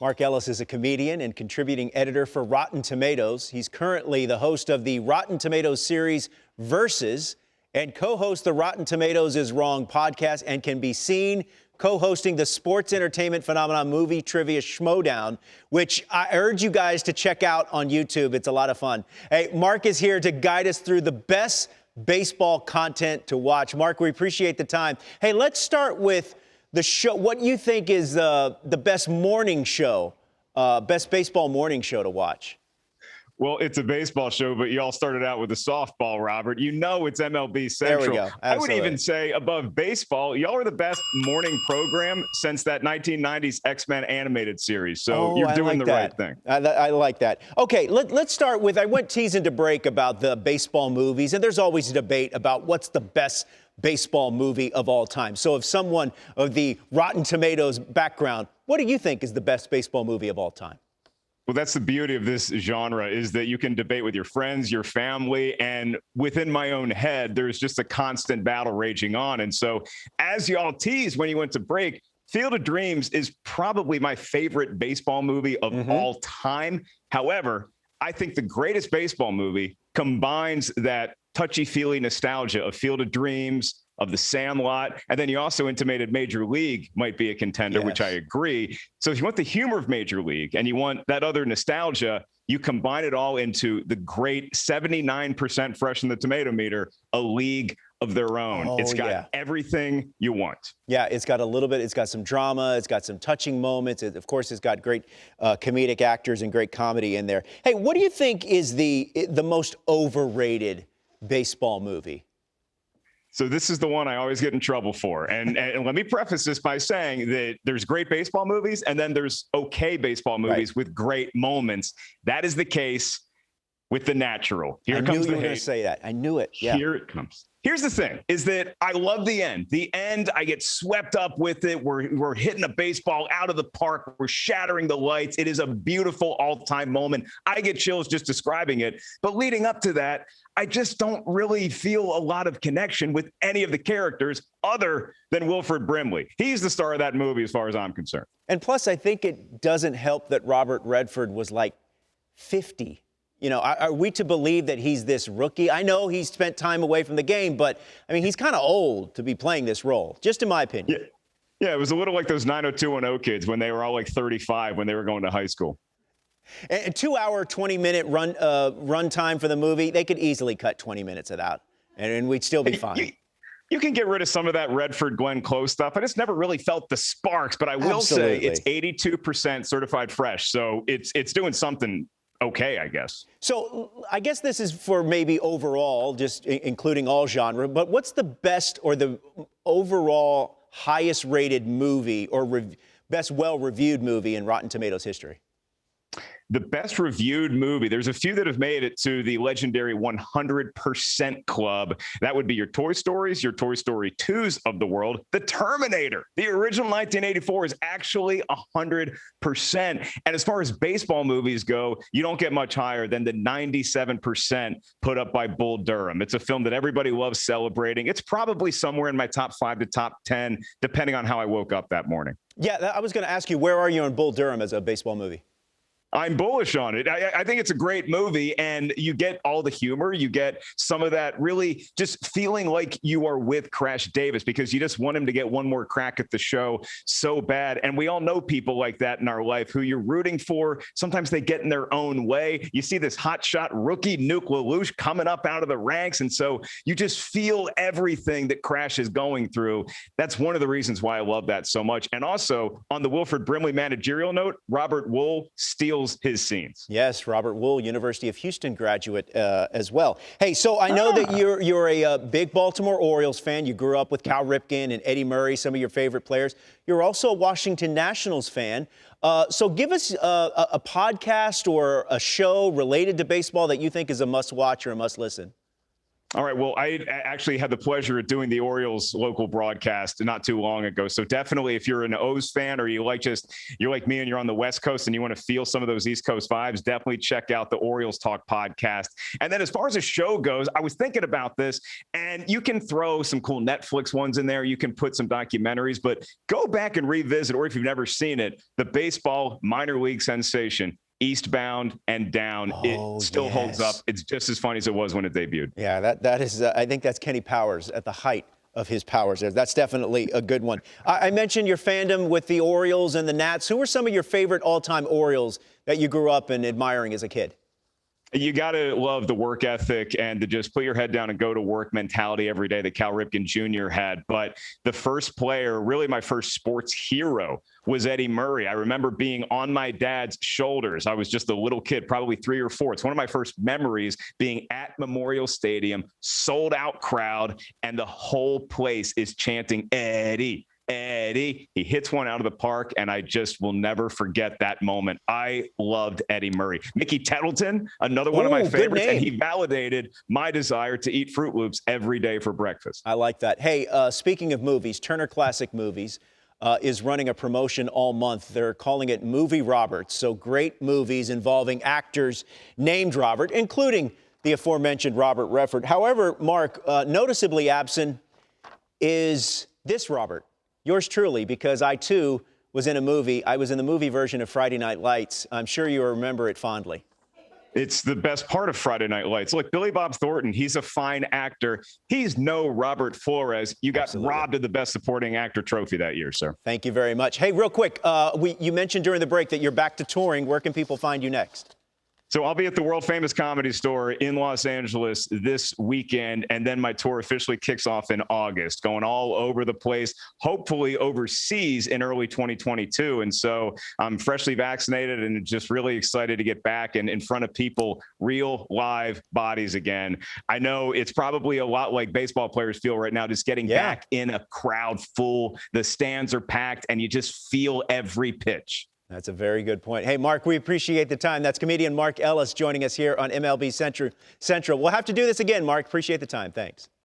Mark Ellis is a comedian and contributing editor for Rotten Tomatoes. He's currently the host of the Rotten Tomatoes series Versus and co-hosts the Rotten Tomatoes is Wrong podcast and can be seen co-hosting the sports entertainment phenomenon Movie Trivia Schmodown, which I urge you guys to check out on YouTube. It's a lot of fun. Hey, Mark is here to guide us through the best baseball content to watch. Mark, we appreciate the time. Hey, let's start with the show. What you think is the best morning show, best baseball morning show to watch? Well, it's a baseball show, but you all started out with a softball, Robert. You know it's MLB Central. There we go. I would even say above baseball, y'all are the best morning program since that 1990s X-Men animated series. So you're doing the right thing. I like that. Okay, let's start with, I went teasing to break about the baseball movies, and there's always a debate about what's the best baseball movie of all time. So if someone of the Rotten Tomatoes background, what do you think is the best baseball movie of all time? Well, that's the beauty of this genre, is that you can debate with your friends, your family, and within my own head, there's just a constant battle raging on. And so as y'all teased when you went to break, Field of Dreams is probably my favorite baseball movie of all time. However, I think the greatest baseball movie combines that touchy-feely nostalgia of Field of Dreams, of The Sandlot, and then you also intimated Major League might be a contender, which I agree. So if you want the humor of Major League and you want that other nostalgia, you combine it all into the great 79% fresh in the tomato meter, A League of Their Own. It's got everything you want. Yeah, it's got a little bit, it's got some drama, it's got some touching moments. Of course, it's got great comedic actors and great comedy in there. Hey, what do you think is the most overrated baseball movie? So this is the one I always get in trouble for. And let me preface this by saying that there's great baseball movies and then there's okay baseball movies with great moments. That is the case with The Natural. Here comes the hate. I knew you were going to say that. I knew it. Yeah. Here it comes. Here's the thing, is that I love the end. The end, I get swept up with it. We're hitting a baseball out of the park. We're shattering the lights. It is a beautiful all-time moment. I get chills just describing it. But leading up to that, I just don't really feel a lot of connection with any of the characters other than Wilford Brimley. He's the star of that movie as far as I'm concerned. And plus, I think it doesn't help that Robert Redford was like 50. You know, are we to believe that he's this rookie? I know he's spent time away from the game, but, I mean, he's kind of old to be playing this role, just in my opinion. Yeah, it was a little like those 90210 kids when they were all like 35 when they were going to high school. A 2-hour, 20-minute run time for the movie, they could easily cut 20 minutes of that, and we'd still be fine. You can get rid of some of that Redford, Glenn Close stuff. I just never really felt the sparks, but I will say it's 82% certified fresh, so it's doing something okay, I guess. So I guess this is for maybe overall, just including all genre, but what's the best or the overall highest rated movie or best well-reviewed movie in Rotten Tomatoes history? The best reviewed movie, there's a few that have made it to the legendary 100% club. That would be your Toy Stories, your Toy Story 2s of the world. The Terminator, the original 1984, is actually 100%. And as far as baseball movies go, you don't get much higher than the 97% put up by Bull Durham. It's a film that everybody loves celebrating. It's probably somewhere in my top 5 to top 10, depending on how I woke up that morning. Yeah, I was going to ask you, where are you on Bull Durham as a baseball movie? I'm bullish on it. I think it's a great movie, and you get all the humor. You get some of that really just feeling like you are with Crash Davis because you just want him to get one more crack at the show so bad. And we all know people like that in our life who you're rooting for. Sometimes they get in their own way. You see this hotshot rookie, Nuke LaLoosh, coming up out of the ranks. And so you just feel everything that Crash is going through. That's one of the reasons why I love that so much. And also on the Wilford Brimley managerial note, Robert Wool steals his scenes. Yes, Robert Wool, University of Houston graduate as well. Hey, so I know that you're a big Baltimore Orioles fan. You grew up with Cal Ripken and Eddie Murray, some of your favorite players. You're also a Washington Nationals fan. So give us a podcast or a show related to baseball that you think is a must-watch or a must-listen. All right. Well, I actually had the pleasure of doing the Orioles local broadcast not too long ago. So definitely, if you're an O's fan or you're like me and you're on the West Coast and you want to feel some of those East Coast vibes, definitely check out the Orioles Talk podcast. And then as far as a show goes, I was thinking about this, and you can throw some cool Netflix ones in there. You can put some documentaries, but go back and revisit, or if you've never seen it, the baseball minor league sensation, Eastbound and Down. It still holds up. It's just as funny as it was when it debuted. Yeah, that is, I think that's Kenny Powers at the height of his powers there. That's definitely a good one. I mentioned your fandom with the Orioles and the Nats. Who are some of your favorite all-time Orioles that you grew up in admiring as a kid? You got to love the work ethic and to just put your head down and go to work mentality every day that Cal Ripken Jr. had. But the first player, really my first sports hero, was Eddie Murray. I remember being on my dad's shoulders. I was just a little kid, probably 3 or 4. It's one of my first memories being at Memorial Stadium, sold out crowd, and the whole place is chanting, Eddie. Eddie, he hits one out of the park, and I just will never forget that moment. I loved Eddie Murray. Mickey Tettleton, another one of my favorites, and he validated my desire to eat Fruit Loops every day for breakfast. I like that. Hey, speaking of movies, Turner Classic Movies is running a promotion all month. They're calling it Movie Roberts. So great movies involving actors named Robert, including the aforementioned Robert Redford. However, Mark, noticeably absent is this Robert. Yours truly, because I, too, was in a movie. I was in the movie version of Friday Night Lights. I'm sure you remember it fondly. It's the best part of Friday Night Lights. Look, Billy Bob Thornton, he's a fine actor. He's no Robert Flores. You got robbed of the Best Supporting Actor trophy that year, sir. Thank you very much. Hey, real quick, you mentioned during the break that you're back to touring. Where can people find you next? So I'll be at the world famous Comedy Store in Los Angeles this weekend, and then my tour officially kicks off in August, going all over the place, hopefully overseas in early 2022. And so I'm freshly vaccinated and just really excited to get back and in front of people, real live bodies again. I know it's probably a lot like baseball players feel right now, just getting back in a crowd full. The stands are packed and you just feel every pitch. That's a very good point. Hey, Mark, we appreciate the time. That's comedian Mark Ellis joining us here on MLB Central. We'll have to do this again, Mark. Appreciate the time. Thanks.